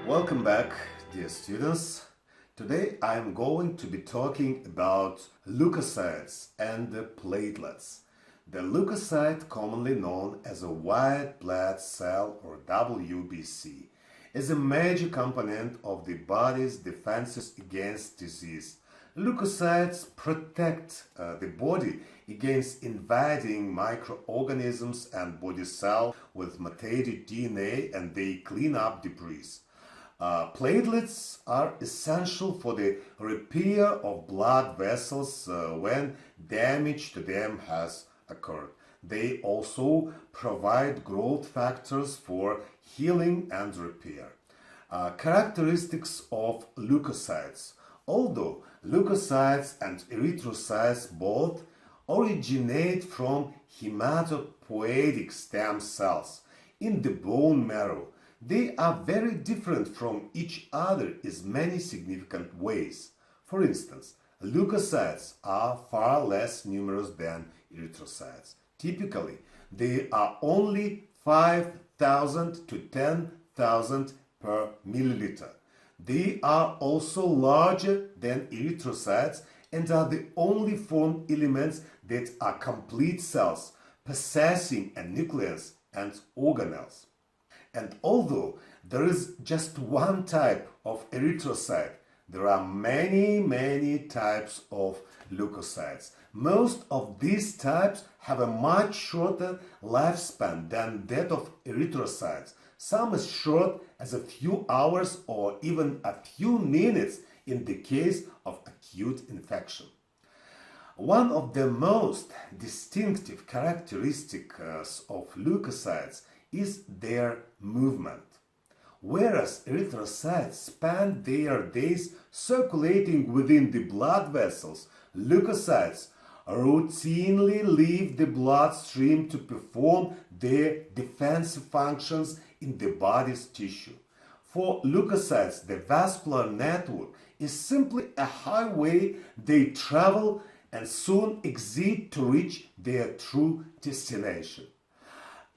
Welcome back, dear students. Today I am going to be talking about leukocytes and the platelets. The leukocyte, commonly known as a white blood cell or WBC, is a major component of the body's defenses against disease. Leukocytes protect the body against invading microorganisms and body cells with mutated DNA, and they clean up debris. Platelets are essential for the repair of blood vessels when damage to them has occurred. They also provide growth factors for healing and repair. Characteristics of leukocytes. Although leukocytes and erythrocytes both originate from hematopoietic stem cells in the bone marrow, they are very different from each other in many significant ways. For instance, leukocytes are far less numerous than erythrocytes. Typically, they are only 5,000 to 10,000 per milliliter. They are also larger than erythrocytes and are the only formed elements that are complete cells, possessing a nucleus and organelles. And although there is just one type of erythrocyte, there are many types of leukocytes. Most of these types have a much shorter lifespan than that of erythrocytes, some as short as a few hours or even a few minutes in the case of acute infection. One of the most distinctive characteristics of leukocytes is their movement. Whereas erythrocytes spend their days circulating within the blood vessels, leukocytes routinely leave the bloodstream to perform their defensive functions in the body's tissue. For leukocytes, the vascular network is simply a highway they travel and soon exit to reach their true destination.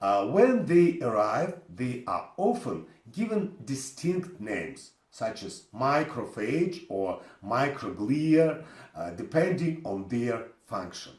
When they arrive, they are often given distinct names, such as macrophage or microglia, depending on their function.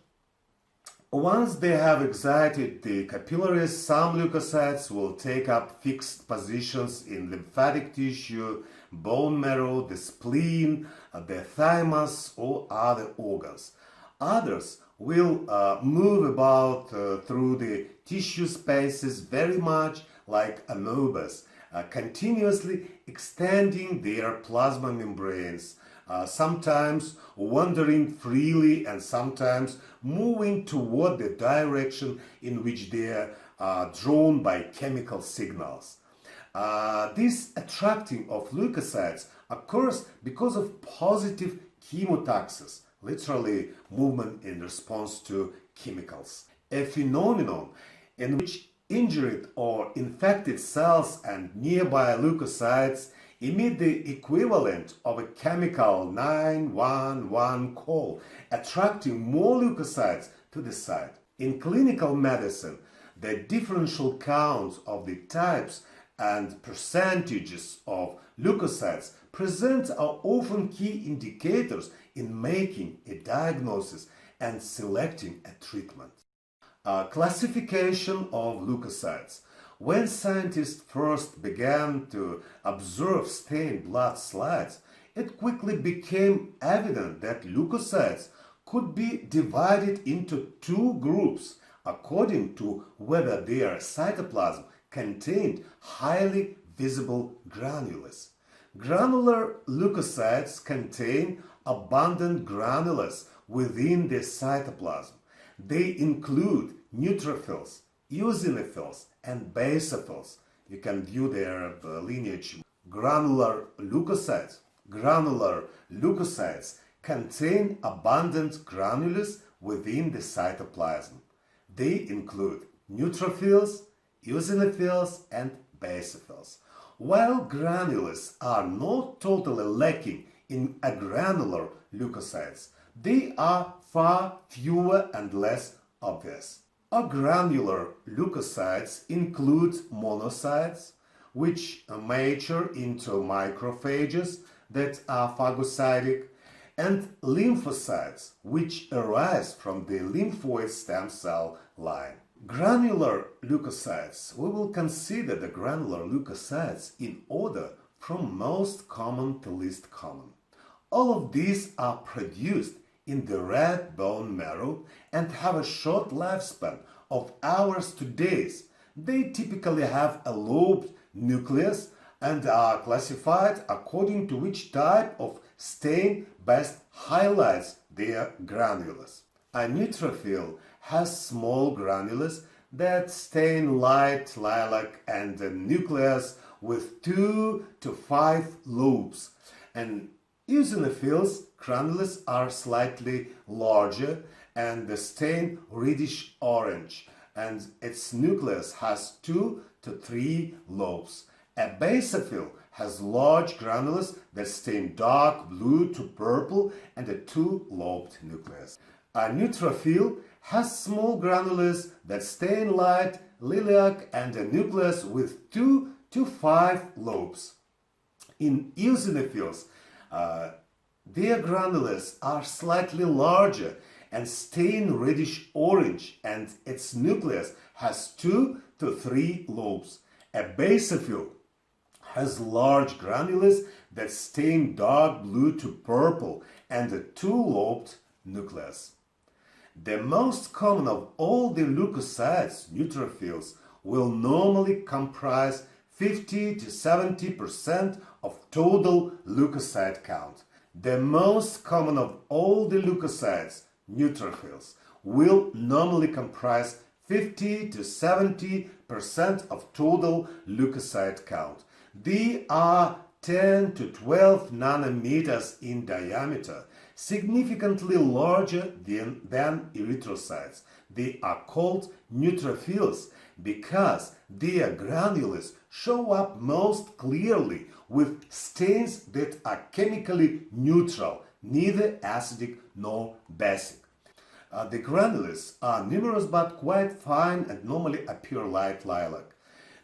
Once they have exited the capillaries, some leukocytes will take up fixed positions in lymphatic tissue, bone marrow, the spleen, the thymus, or other organs. Others will move about through the tissue spaces very much like amebas, continuously extending their plasma membranes, sometimes wandering freely and sometimes moving toward the direction in which they are drawn by chemical signals. This attracting of leukocytes occurs because of positive chemotaxis, literally movement in response to chemicals, a phenomenon in which injured or infected cells and nearby leukocytes emit the equivalent of a chemical 911 call, attracting more leukocytes to the site. In clinical medicine, the differential counts of the types and percentages of leukocytes present are often key indicators in making a diagnosis and selecting a treatment. Classification of leukocytes. When scientists first began to observe stained blood slides, it quickly became evident that leukocytes could be divided into two groups according to whether their cytoplasm contained highly visible granules. Granular leukocytes contain abundant granules within the cytoplasm. They include neutrophils, eosinophils, and basophils. You can view their lineage. Granular leukocytes contain abundant granules within the cytoplasm. They include neutrophils, eosinophils, and basophils. While granules are not totally lacking in agranular leukocytes, they are far fewer and less obvious. Agranular leukocytes include monocytes, which mature into macrophages that are phagocytic, and lymphocytes, which arise from the lymphoid stem cell line. Granular leukocytes. We will consider the granular leukocytes in order from most common to least common. All of these are produced in the red bone marrow and have a short lifespan of hours to days. They typically have a lobed nucleus and are classified according to which type of stain best highlights their granules. A neutrophil has small granules that stain light lilac and a nucleus with 2 to 5 lobes. And eosinophils granules are slightly larger and the stain reddish orange, and its nucleus has 2 to 3 lobes. A basophil has large granules that stain dark blue to purple and a 2-lobed nucleus. A neutrophil has small granules that stain light lilac and a nucleus with 2 to 5 lobes. In eosinophils, their granules are slightly larger and stain reddish orange, and its nucleus has 2 to 3 lobes. A basophil has large granules that stain dark blue to purple and a 2-lobed nucleus. The most common of all the leukocytes, neutrophils, will normally comprise 50 to 70% of total leukocyte count. The most common of all the leukocytes, neutrophils, will normally comprise 50 to 70% of total leukocyte count. They are 10 to 12 nanometers in diameter, significantly larger than erythrocytes. They are called neutrophils because their granules show up most clearly with stains that are chemically neutral, neither acidic nor basic. The granules are numerous but quite fine and normally appear light lilac.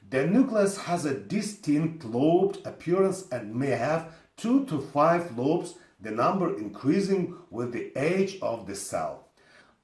The nucleus has a distinct lobed appearance and may have 2 to 5 lobes, the number increasing with the age of the cell.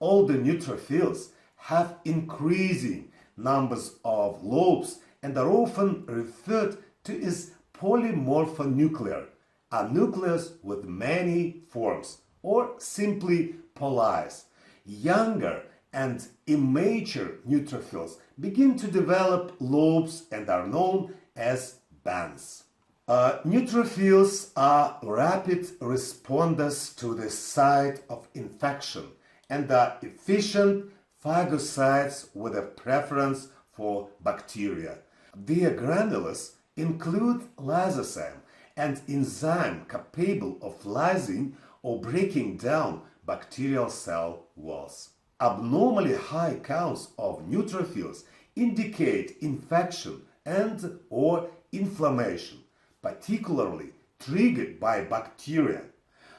All the neutrophils have increasing numbers of lobes and are often referred to as polymorphonuclear, a nucleus with many forms, or simply polys. Younger and immature neutrophils begin to develop lobes and are known as bands. Neutrophils are rapid responders to the site of infection and are efficient phagocytes with a preference for bacteria. Their granules include lysozyme, an enzyme capable of lysing or breaking down bacterial cell walls. Abnormally high counts of neutrophils indicate infection and or inflammation, particularly triggered by bacteria,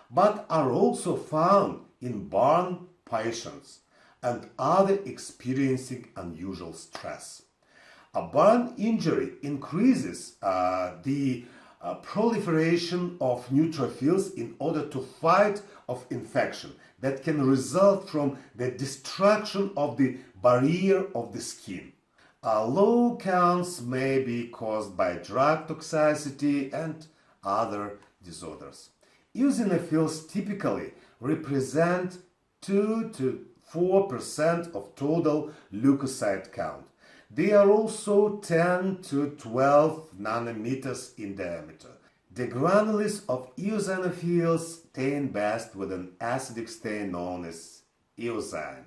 but are also found in burn patients and others experiencing unusual stress. A burn injury increases the proliferation of neutrophils in order to fight off infection that can result from the destruction of the barrier of the skin. Low counts may be caused by drug toxicity and other disorders. Eosinophils typically represent 2 to 4% of total leukocyte count. They are also 10 to 12 nanometers in diameter. The granules of eosinophils stain best with an acidic stain known as eosine.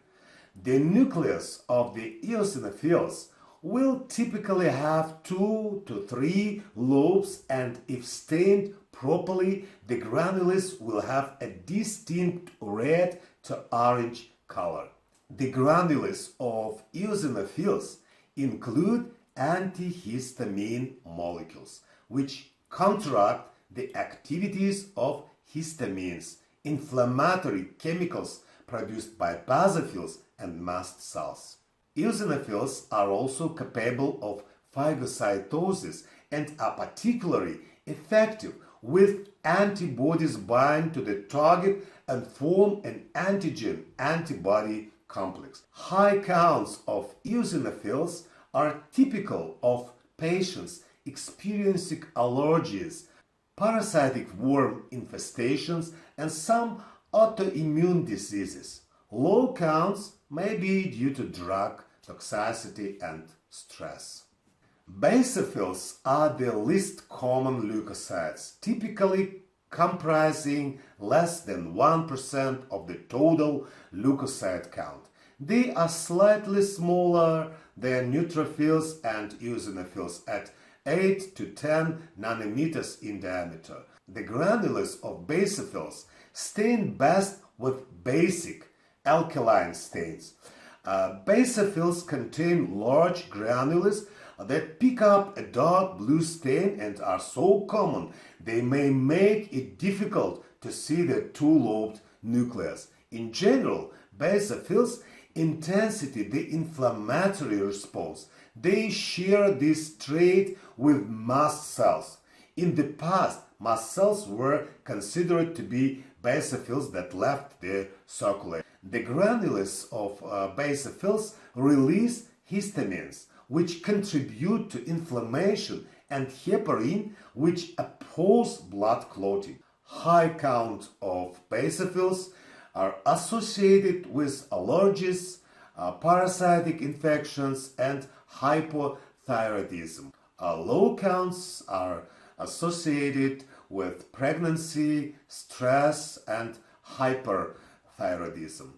The nucleus of the eosinophils will typically have 2 to 3 lobes, and if stained properly, the granules will have a distinct red to orange color. The granules of eosinophils include antihistamine molecules, which counteract the activities of histamines, inflammatory chemicals produced by basophils and mast cells. Eosinophils are also capable of phagocytosis and are particularly effective with antibodies bind to the target and form an antigen-antibody complex. High counts of eosinophils are typical of patients experiencing allergies, parasitic worm infestations, and some autoimmune diseases. Low counts may be due to drug toxicity and stress. Basophils are the least common leukocytes, typically comprising less than 1% of the total leukocyte count. They are slightly smaller than neutrophils and eosinophils at 8 to 10 nanometers in diameter. The granulars of basophils stain best with basic alkaline stains. Basophils contain large granulars that pick up a dark blue stain and are so common they may make it difficult to see the two-lobed nucleus. In general, basophils intensity the inflammatory response. They share this trait with mast cells. In the past, mast cells were considered to be basophils that left the circulation. The granulars of basophils release histamines, which contribute to inflammation, and heparin, which oppose blood clotting. High count of basophils are associated with allergies, parasitic infections, and hypothyroidism. Low counts are associated with pregnancy, stress, and hyperthyroidism.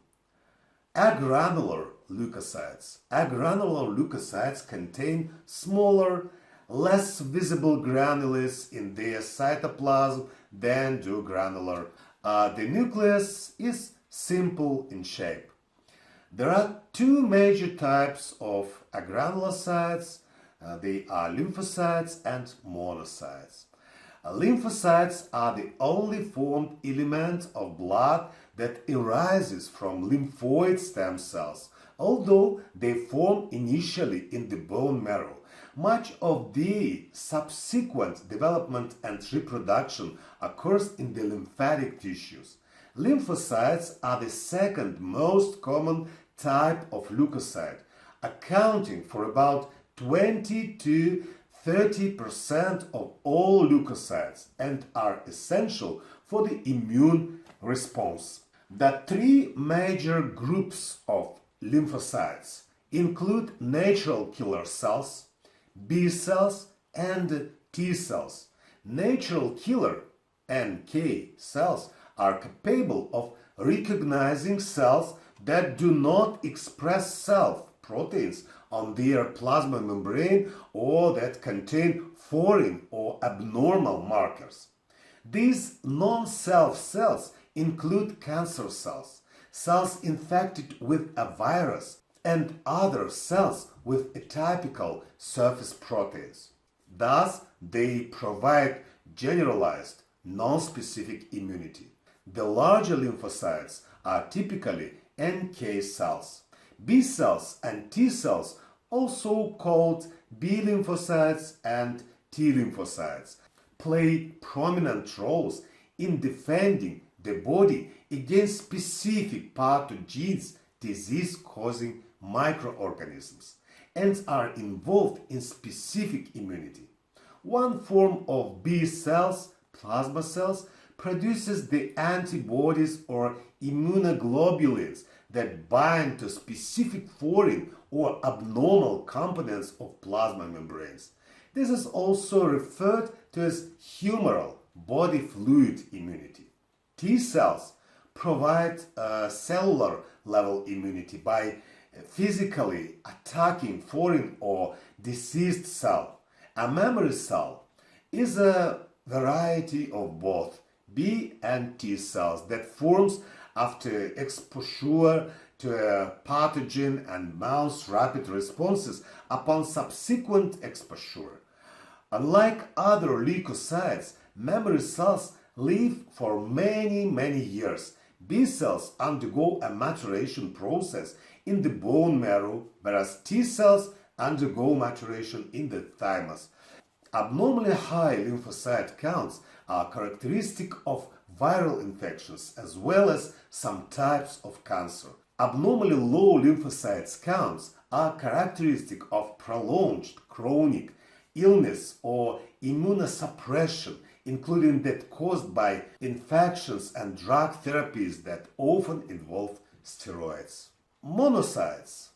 Agranular leukocytes. Agranular leukocytes contain smaller, less visible granules in their cytoplasm than do granular. The nucleus is simple in shape. There are two major types of agranulocytes. They are lymphocytes and monocytes. Lymphocytes are the only formed element of blood that arises from lymphoid stem cells, although they form initially in the bone marrow. Much of the subsequent development and reproduction occurs in the lymphatic tissues. Lymphocytes are the second most common type of leukocyte, accounting for about 20 to 30% of all leukocytes and are essential for the immune response. The three major groups of lymphocytes include natural killer cells, B cells, and T cells. Natural killer NK cells are capable of recognizing cells that do not express self-proteins on their plasma membrane or that contain foreign or abnormal markers. These non-self cells include cancer cells, cells infected with a virus, and other cells with atypical surface proteins. Thus, they provide generalized, non-specific immunity. The larger lymphocytes are typically NK cells. B cells and T cells, also called B lymphocytes and T lymphocytes, play prominent roles in defending the body against specific pathogens, disease-causing microorganisms, and are involved in specific immunity. One form of B cells, plasma cells, produces the antibodies or immunoglobulins that bind to specific foreign or abnormal components of plasma membranes. This is also referred to as humoral body fluid immunity. T cells provide cellular level immunity by physically attacking foreign or diseased cell. A memory cell is a variety of both B and T cells that forms after exposure to a pathogen and mounts rapid responses upon subsequent exposure. Unlike other leukocytes, memory cells live for many years. B cells undergo a maturation process in the bone marrow, whereas T cells undergo maturation in the thymus. Abnormally high lymphocyte counts are characteristic of viral infections as well as some types of cancer. Abnormally low lymphocyte counts are characteristic of prolonged chronic illness or immunosuppression, including that caused by infections and drug therapies that often involve steroids. Monocytes.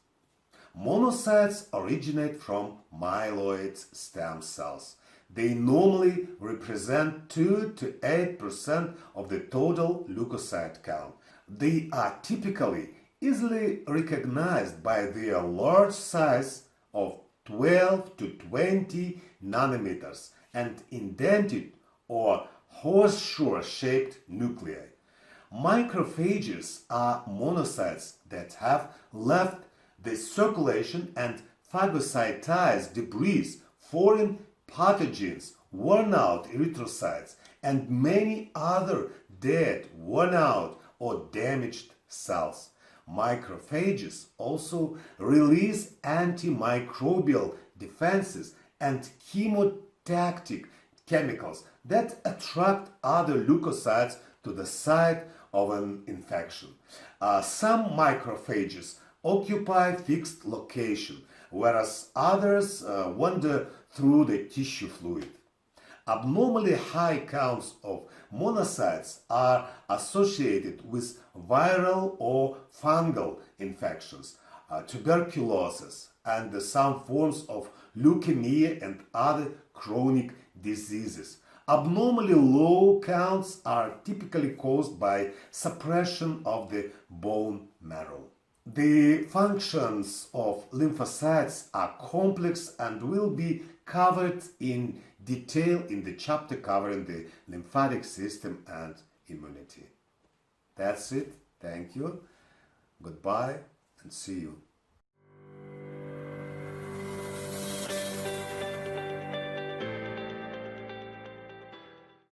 Monocytes originate from myeloid stem cells. They normally represent 2 to 8% of the total leukocyte count. They are typically easily recognized by their large size of 12 to 20 nanometers and indented or horseshoe-shaped nuclei. Macrophages are monocytes that have left the circulation and phagocytized debris, foreign pathogens, worn-out erythrocytes, and many other dead, worn-out, or damaged cells. Macrophages also release antimicrobial defenses and chemotactic chemicals that attract other leukocytes to the site of an infection. Some macrophages occupy fixed location, whereas others wander through the tissue fluid. Abnormally high counts of monocytes are associated with viral or fungal infections, tuberculosis, and some forms of leukemia and other chronic diseases. Abnormally low counts are typically caused by suppression of the bone marrow. The functions of lymphocytes are complex and will be covered in detail in the chapter covering the lymphatic system and immunity. That's it. Thank you. Goodbye and see you.